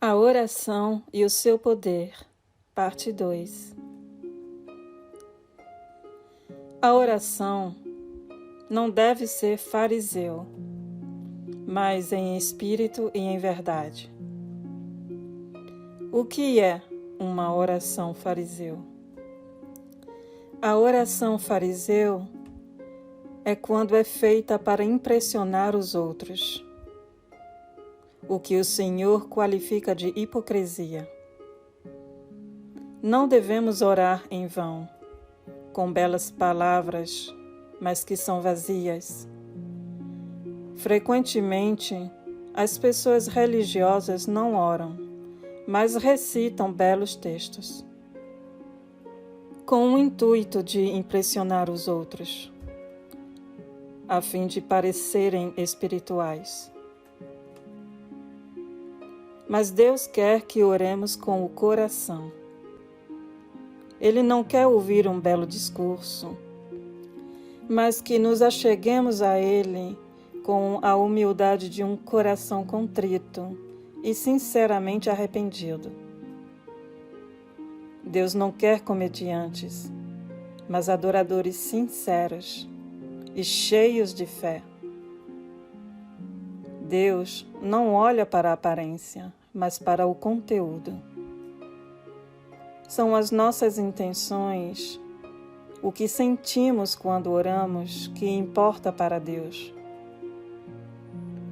A oração e o seu poder, parte 2. A oração não deve ser fariseu, mas em espírito e em verdade. O que é uma oração fariseu? A oração fariseu é quando é feita para impressionar os outros, o que o Senhor qualifica de hipocrisia. Não devemos orar em vão, com belas palavras, mas que são vazias. Frequentemente, as pessoas religiosas não oram, mas recitam belos textos, com o intuito de impressionar os outros, a fim de parecerem espirituais. Mas Deus quer que oremos com o coração. Ele não quer ouvir um belo discurso, mas que nos acheguemos a Ele com a humildade de um coração contrito e sinceramente arrependido. Deus não quer comediantes, mas adoradores sinceros e cheios de fé. Deus não olha para a aparência, mas para o conteúdo. São as nossas intenções, o que sentimos quando oramos, que importa para Deus.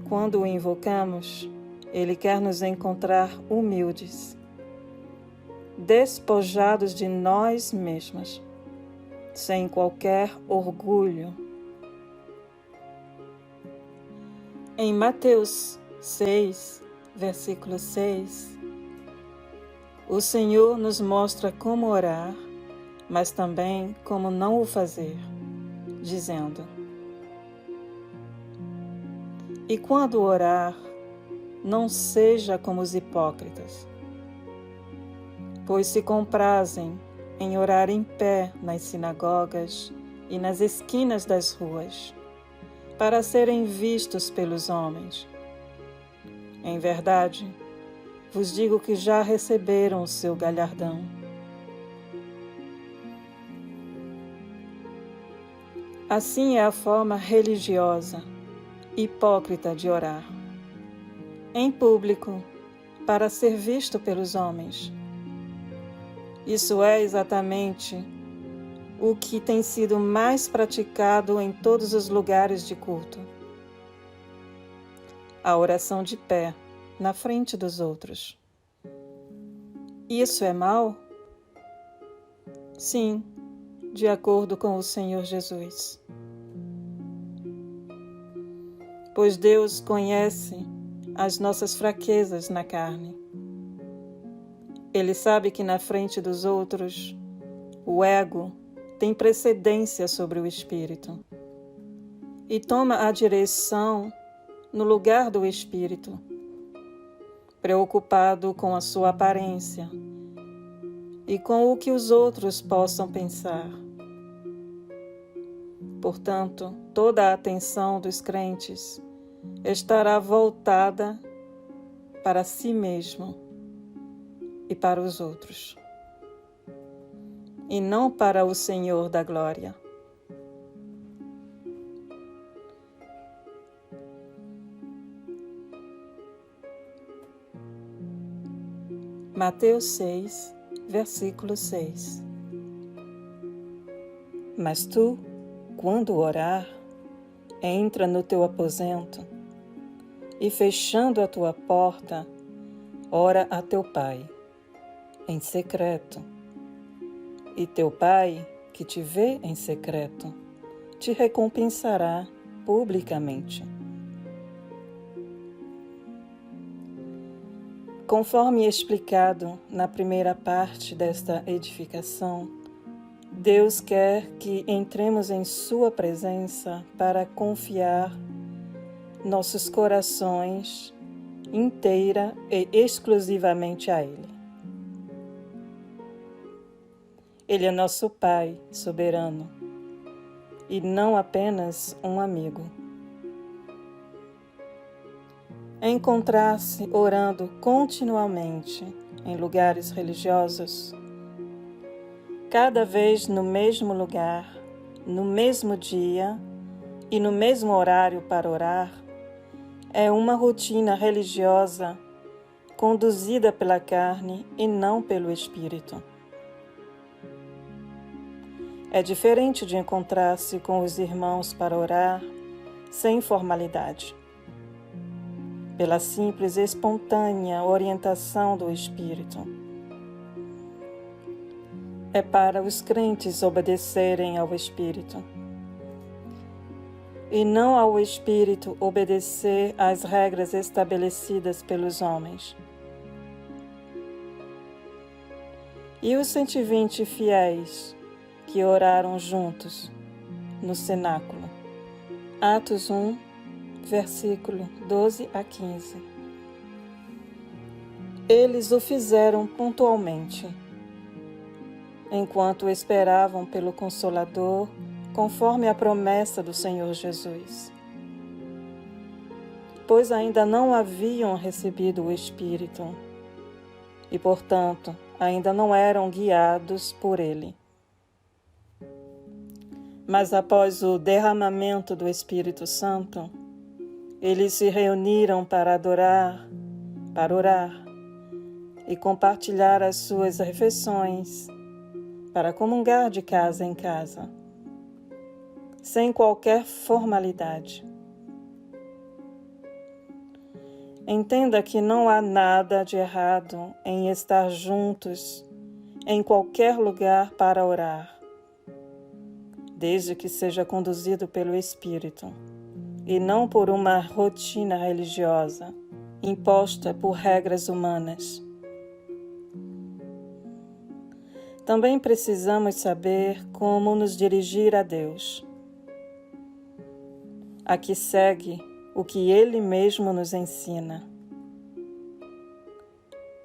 Quando o invocamos, Ele quer nos encontrar humildes, despojados de nós mesmos, sem qualquer orgulho. Em Mateus 6, versículo 6, o Senhor nos mostra como orar, mas também como não o fazer, dizendo: E quando orar, não seja como os hipócritas, pois se comprazem em orar em pé nas sinagogas e nas esquinas das ruas, para serem vistos pelos homens. Em verdade, vos digo que já receberam o seu galardão. Assim é a forma religiosa, hipócrita de orar, em público, para ser visto pelos homens. Isso é exatamente o que tem sido mais praticado em todos os lugares de culto. A oração de pé, na frente dos outros. Isso é mal? Sim, de acordo com o Senhor Jesus. Pois Deus conhece as nossas fraquezas na carne. Ele sabe que na frente dos outros, o ego tem precedência sobre o espírito e toma a direção no lugar do espírito, preocupado com a sua aparência e com o que os outros possam pensar. Portanto, toda a atenção dos crentes estará voltada para si mesmo e para os outros, e não para o Senhor da glória. Mateus 6, versículo 6. Mas tu, quando orar, entra no teu aposento e, fechando a tua porta, ora a teu Pai, em secreto. E teu Pai, que te vê em secreto, te recompensará publicamente. Conforme explicado na primeira parte desta edificação, Deus quer que entremos em Sua presença para confiar nossos corações inteira e exclusivamente a Ele. Ele é nosso Pai soberano e não apenas um amigo. encontrar-se orando continuamente em lugares religiosos, cada vez no mesmo lugar, no mesmo dia e no mesmo horário para orar, é uma rotina religiosa conduzida pela carne e não pelo espírito. É diferente de encontrar-se com os irmãos para orar sem formalidade, pela simples e espontânea orientação do Espírito. É para os crentes obedecerem ao Espírito, e não ao Espírito obedecer às regras estabelecidas pelos homens. E os 120 fiéis que oraram juntos no cenáculo. Atos 1, versículo 12 a 15. Eles o fizeram pontualmente, enquanto esperavam pelo Consolador, conforme a promessa do Senhor Jesus. Pois ainda não haviam recebido o Espírito e, portanto, ainda não eram guiados por ele. Mas após o derramamento do Espírito Santo, eles se reuniram para adorar, para orar e compartilhar as suas refeições, para comungar de casa em casa, sem qualquer formalidade. Entenda que não há nada de errado em estar juntos em qualquer lugar para orar, desde que seja conduzido pelo Espírito e não por uma rotina religiosa imposta por regras humanas. Também precisamos saber como nos dirigir a Deus. Aqui segue o que Ele mesmo nos ensina.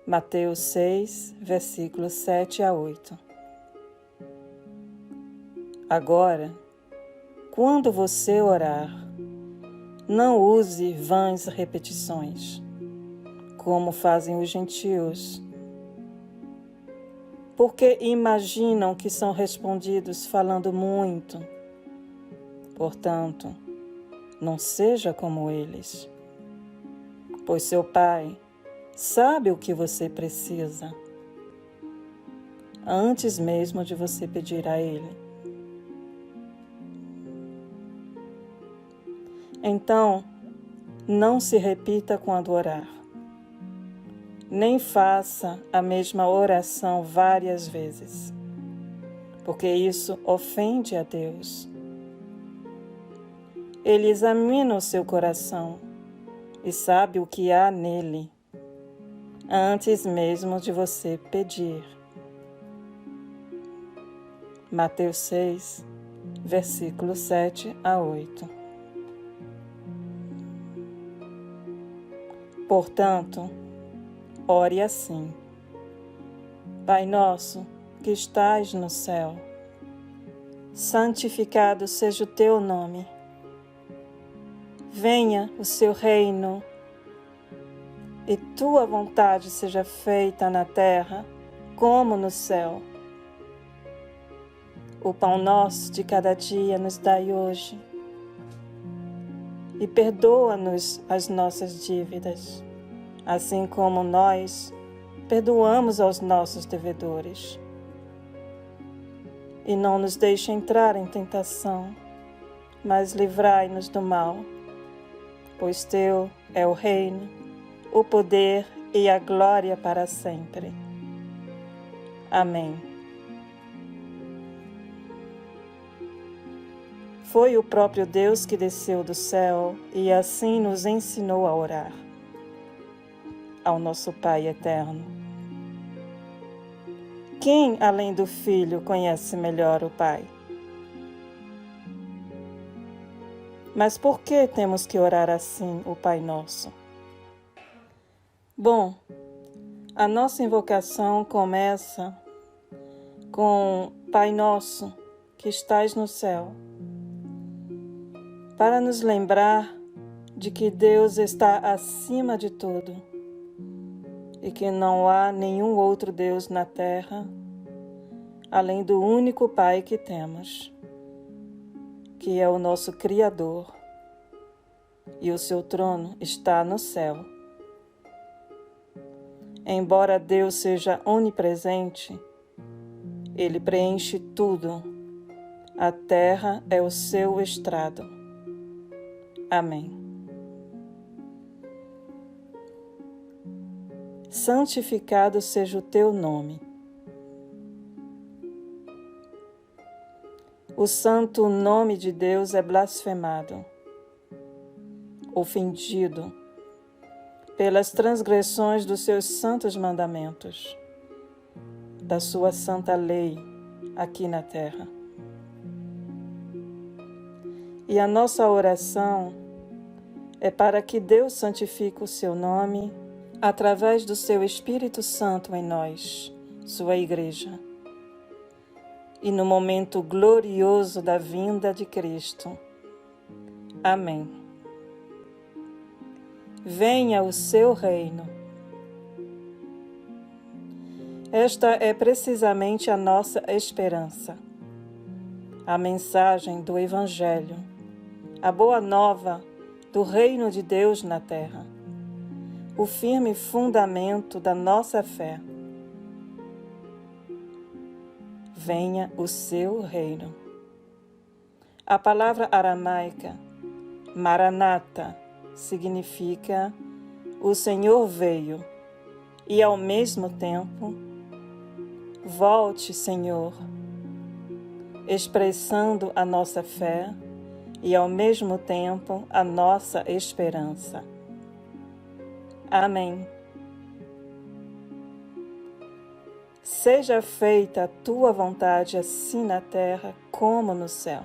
Mateus 6, versículos 7 a 8. Agora, quando você orar, não use vãs repetições, como fazem os gentios, porque imaginam que são respondidos falando muito. Portanto, não seja como eles, pois seu Pai sabe o que você precisa, antes mesmo de você pedir a Ele. Então, não se repita quando orar, nem faça a mesma oração várias vezes, porque isso ofende a Deus. Ele examina o seu coração e sabe o que há nele, antes mesmo de você pedir. Mateus 6, versículos 7 a 8. Portanto, ore assim: Pai nosso, que estais no céu, santificado seja o teu nome. Venha o seu reino e tua vontade seja feita na terra como no céu. O pão nosso de cada dia nos dai hoje. E perdoa-nos as nossas dívidas, assim como nós perdoamos aos nossos devedores. E não nos deixe entrar em tentação, mas livrai-nos do mal, pois teu é o reino, o poder e a glória para sempre. Amém. Foi o próprio Deus que desceu do céu e assim nos ensinou a orar. Ao nosso Pai eterno. Quem, além do Filho, conhece melhor o Pai? Mas por que temos que orar assim o Pai Nosso? Bom, a nossa invocação começa com Pai Nosso, que estais no céu, para nos lembrar de que Deus está acima de tudo e que não há nenhum outro Deus na terra além do único Pai que temos, que é o nosso Criador, e o seu trono está no céu. Embora Deus seja onipresente, Ele preenche tudo. A terra é o seu estrado. Amém. Santificado seja o teu nome. O santo nome de Deus é blasfemado, ofendido pelas transgressões dos seus santos mandamentos, da sua santa lei aqui na terra. E a nossa oração é para que Deus santifique o seu nome através do seu Espírito Santo em nós, sua igreja, e no momento glorioso da vinda de Cristo. Amém. Venha o seu reino. Esta é precisamente a nossa esperança, a mensagem do Evangelho, a boa nova do reino de Deus na terra, o firme fundamento da nossa fé. Venha o seu reino. A palavra aramaica, Maranata, significa o Senhor veio, e ao mesmo tempo, volte, Senhor, expressando a nossa fé e ao mesmo tempo a nossa esperança. Amém. Seja feita a tua vontade assim na terra como no céu.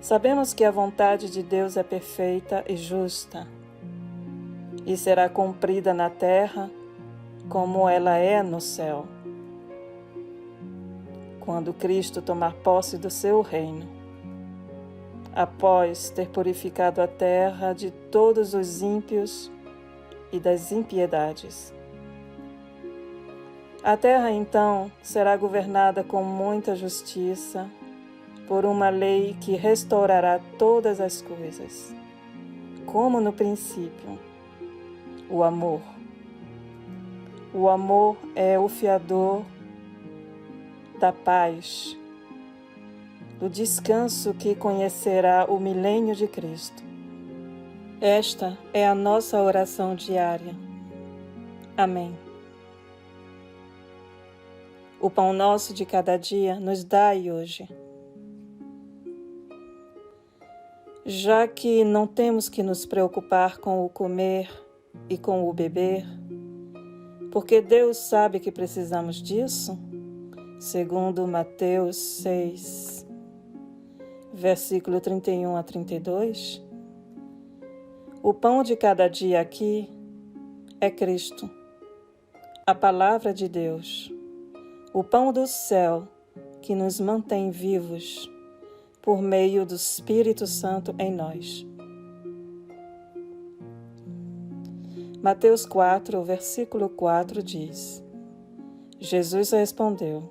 Sabemos que a vontade de Deus é perfeita e justa, e será cumprida na terra como ela é no céu, quando Cristo tomar posse do seu reino, após ter purificado a terra de todos os ímpios e das impiedades. A terra, então, será governada com muita justiça, por uma lei que restaurará todas as coisas, como no princípio, o amor. O amor é o fiador da paz, do descanso que conhecerá o milênio de Cristo. Esta é a nossa oração diária. Amém. O pão nosso de cada dia nos dai hoje. Já que não temos que nos preocupar com o comer e com o beber, porque Deus sabe que precisamos disso, segundo Mateus 6, versículo 31 a 32, o pão de cada dia aqui é Cristo, a palavra de Deus, o pão do céu que nos mantém vivos por meio do Espírito Santo em nós. Mateus 4, versículo 4 diz: Jesus respondeu: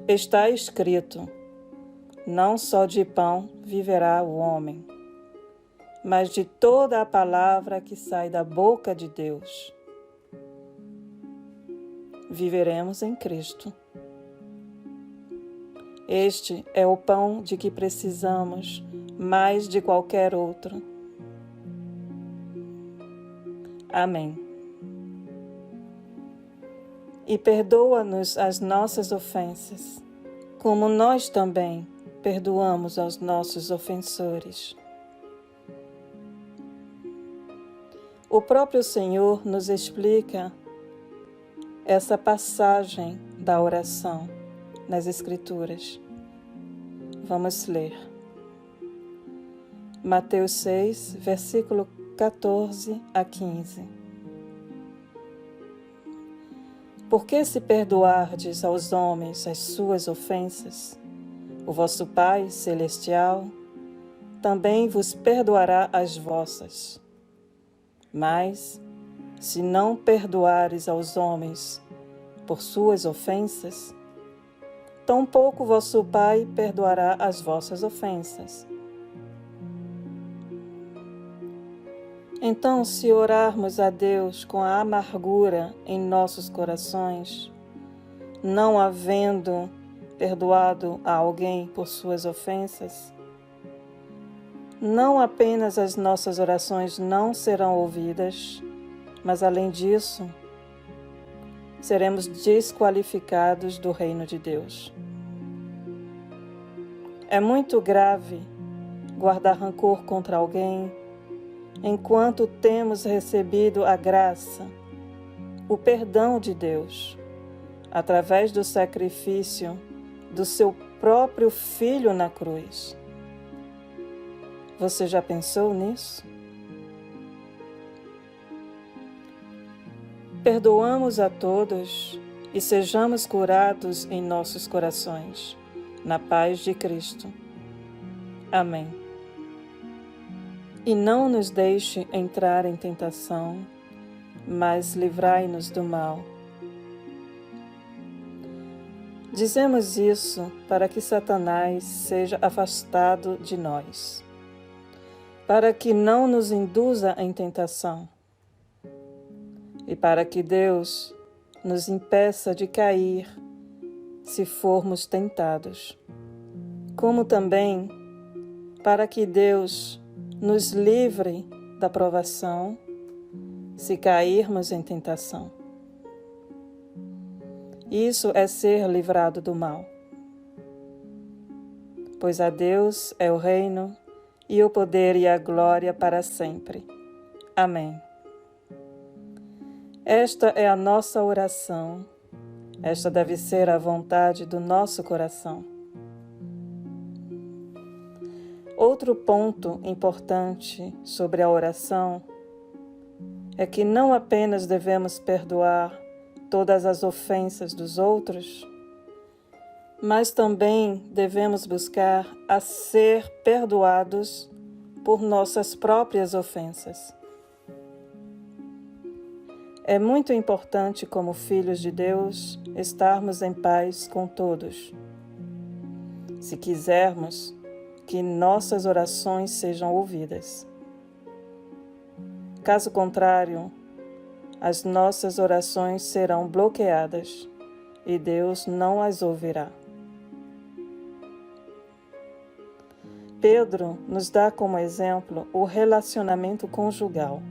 Está escrito, não só de pão viverá o homem, mas de toda a palavra que sai da boca de Deus. Viveremos em Cristo. Este é o pão de que precisamos mais de qualquer outro. Amém. E perdoa-nos as nossas ofensas, como nós também perdoamos aos nossos ofensores. O próprio Senhor nos explica essa passagem da oração nas Escrituras. Vamos ler. Mateus 6, versículo 14 a 15. Porque se perdoardes aos homens as suas ofensas, o vosso Pai Celestial também vos perdoará as vossas. Mas, se não perdoares aos homens por suas ofensas, tampouco vosso Pai perdoará as vossas ofensas. Então, se orarmos a Deus com a amargura em nossos corações, não havendo perdoado a alguém por suas ofensas, não apenas as nossas orações não serão ouvidas, mas além disso, seremos desqualificados do reino de Deus. É muito grave guardar rancor contra alguém enquanto temos recebido a graça, o perdão de Deus, através do sacrifício do seu próprio Filho na cruz. Você já pensou nisso? Perdoamos a todos e sejamos curados em nossos corações, na paz de Cristo. Amém. E não nos deixe entrar em tentação, mas livrai-nos do mal. Dizemos isso para que Satanás seja afastado de nós, para que não nos induza em tentação, e para que Deus nos impeça de cair se formos tentados, como também para que Deus nos livre da provação se cairmos em tentação. Isso é ser livrado do mal. Pois a Deus é o reino e o poder e a glória para sempre. Amém. Esta é a nossa oração. Esta deve ser a vontade do nosso coração. Outro ponto importante sobre a oração é que não apenas devemos perdoar todas as ofensas dos outros, mas também devemos buscar a ser perdoados por nossas próprias ofensas. É muito importante, como filhos de Deus, estarmos em paz com todos. Se quisermos que nossas orações sejam ouvidas. Caso contrário, as nossas orações serão bloqueadas e Deus não as ouvirá. Pedro nos dá como exemplo o relacionamento conjugal.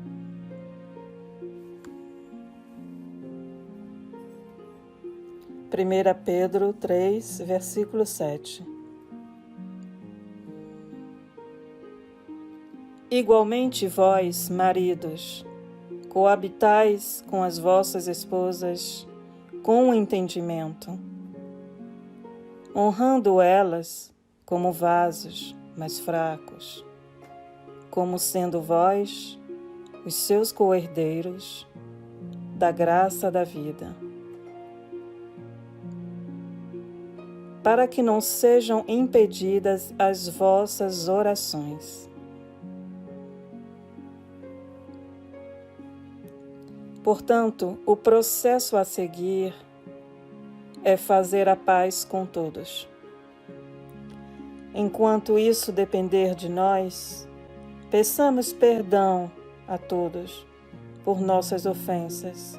Primeira Pedro 3, versículo 7. Igualmente vós, maridos, coabitais com as vossas esposas com entendimento, honrando elas como vasos mais fracos, como sendo vós os seus co-herdeiros da graça da vida, para que não sejam impedidas as vossas orações. Portanto, o processo a seguir é fazer a paz com todos. Enquanto isso depender de nós, peçamos perdão a todos por nossas ofensas.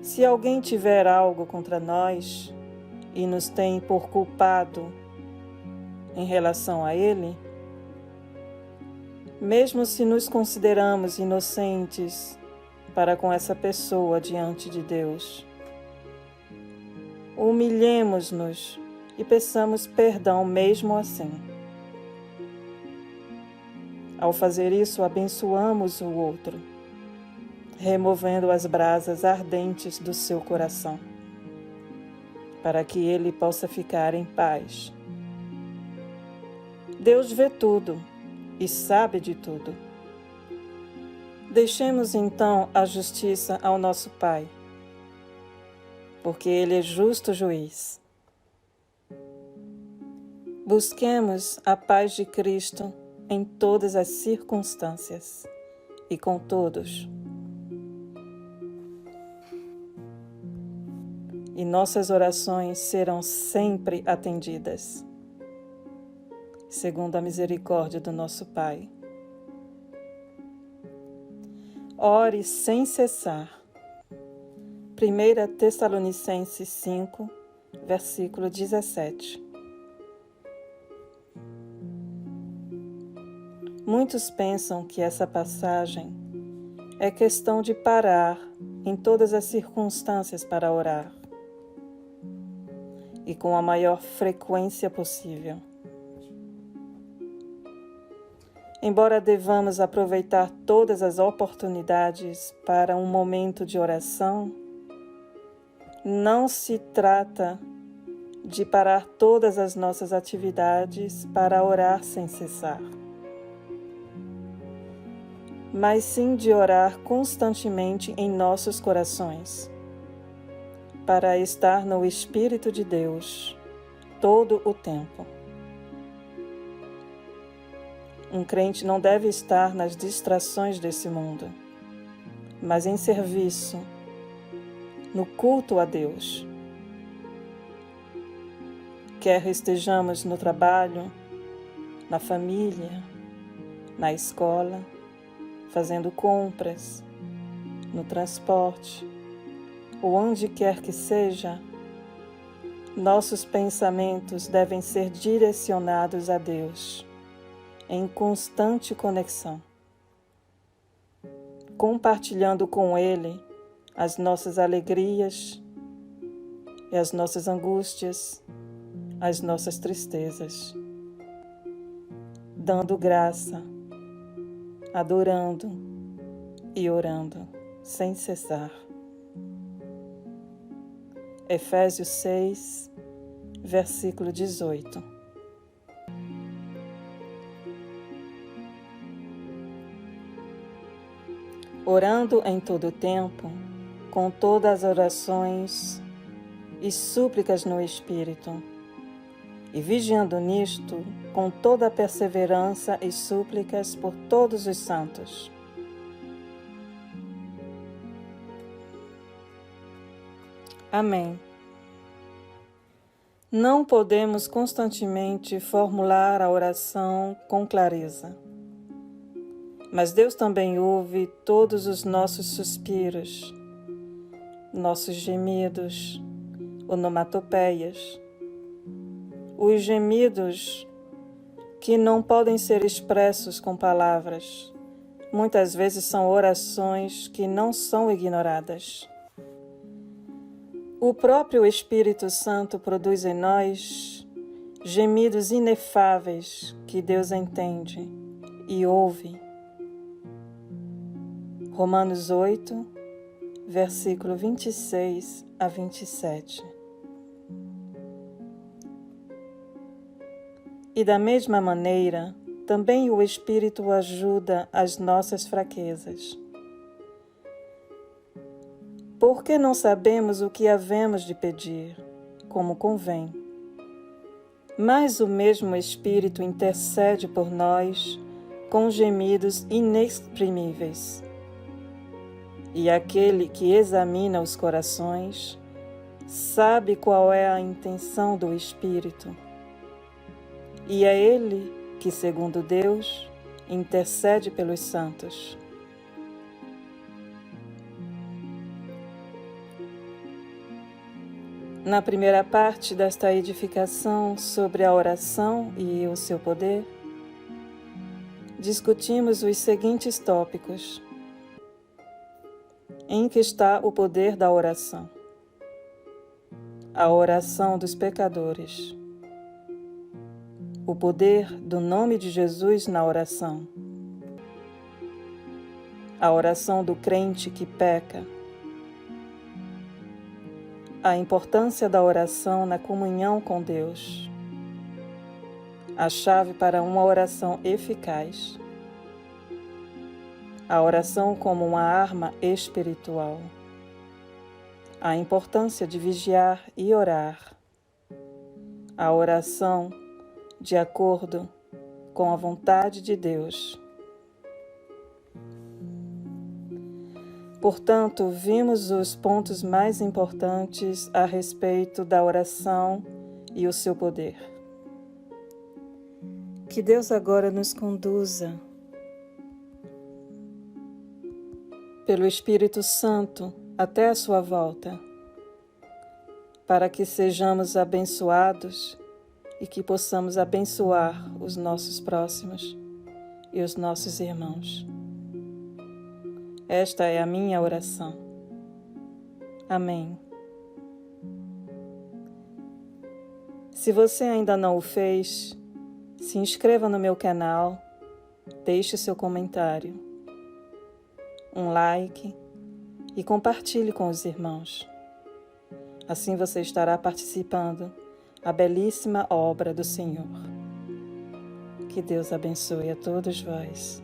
Se alguém tiver algo contra nós e nos tem por culpado em relação a ele, mesmo se nos consideramos inocentes para com essa pessoa diante de Deus, humilhemos-nos e peçamos perdão mesmo assim. Ao fazer isso, abençoamos o outro, removendo as brasas ardentes do seu coração, para que ele possa ficar em paz. Deus vê tudo e sabe de tudo. Deixemos então a justiça ao nosso Pai, porque Ele é justo juiz. Busquemos a paz de Cristo em todas as circunstâncias e com todos. E nossas orações serão sempre atendidas, segundo a misericórdia do nosso Pai. Ore sem cessar. 1 Tessalonicenses 5, versículo 17. Muitos pensam que essa passagem é questão de parar em todas as circunstâncias para orar, e com a maior frequência possível. Embora devamos aproveitar todas as oportunidades para um momento de oração, não se trata de parar todas as nossas atividades para orar sem cessar, mas sim de orar constantemente em nossos corações, para estar no Espírito de Deus todo o tempo. Um crente não deve estar nas distrações desse mundo, mas em serviço, no culto a Deus. Quer estejamos no trabalho, na família, na escola, fazendo compras, no transporte, ou onde quer que seja, nossos pensamentos devem ser direcionados a Deus, em constante conexão, compartilhando com Ele as nossas alegrias e as nossas angústias, as nossas tristezas, dando graça, adorando e orando sem cessar. Efésios 6, versículo 18. Orando em todo o tempo, com todas as orações e súplicas no Espírito, e vigiando nisto com toda a perseverança e súplicas por todos os santos. Amém. Não podemos constantemente formular a oração com clareza, mas Deus também ouve todos os nossos suspiros, nossos gemidos, onomatopeias, os gemidos que não podem ser expressos com palavras. Muitas vezes são orações que não são ignoradas. O próprio Espírito Santo produz em nós gemidos inefáveis que Deus entende e ouve. Romanos 8, versículo 26 a 27. E da mesma maneira, também o Espírito ajuda as nossas fraquezas. Porque não sabemos o que havemos de pedir, como convém. Mas o mesmo Espírito intercede por nós com gemidos inexprimíveis. E aquele que examina os corações sabe qual é a intenção do Espírito. E é Ele que, segundo Deus, intercede pelos santos. Na primeira parte desta edificação sobre a oração e o seu poder, discutimos os seguintes tópicos. Em que está o poder da oração? A oração dos pecadores. O poder do nome de Jesus na oração. A oração do crente que peca. A importância da oração na comunhão com Deus. A chave para uma oração eficaz. A oração como uma arma espiritual. A importância de vigiar e orar. A oração de acordo com a vontade de Deus. Portanto, vimos os pontos mais importantes a respeito da oração e o seu poder. Que Deus agora nos conduza pelo Espírito Santo até a sua volta, para que sejamos abençoados e que possamos abençoar os nossos próximos e os nossos irmãos. Esta é a minha oração. Amém. Se você ainda não o fez, se inscreva no meu canal, deixe seu comentário, um like e compartilhe com os irmãos. Assim você estará participando da belíssima obra do Senhor. Que Deus abençoe a todos vós.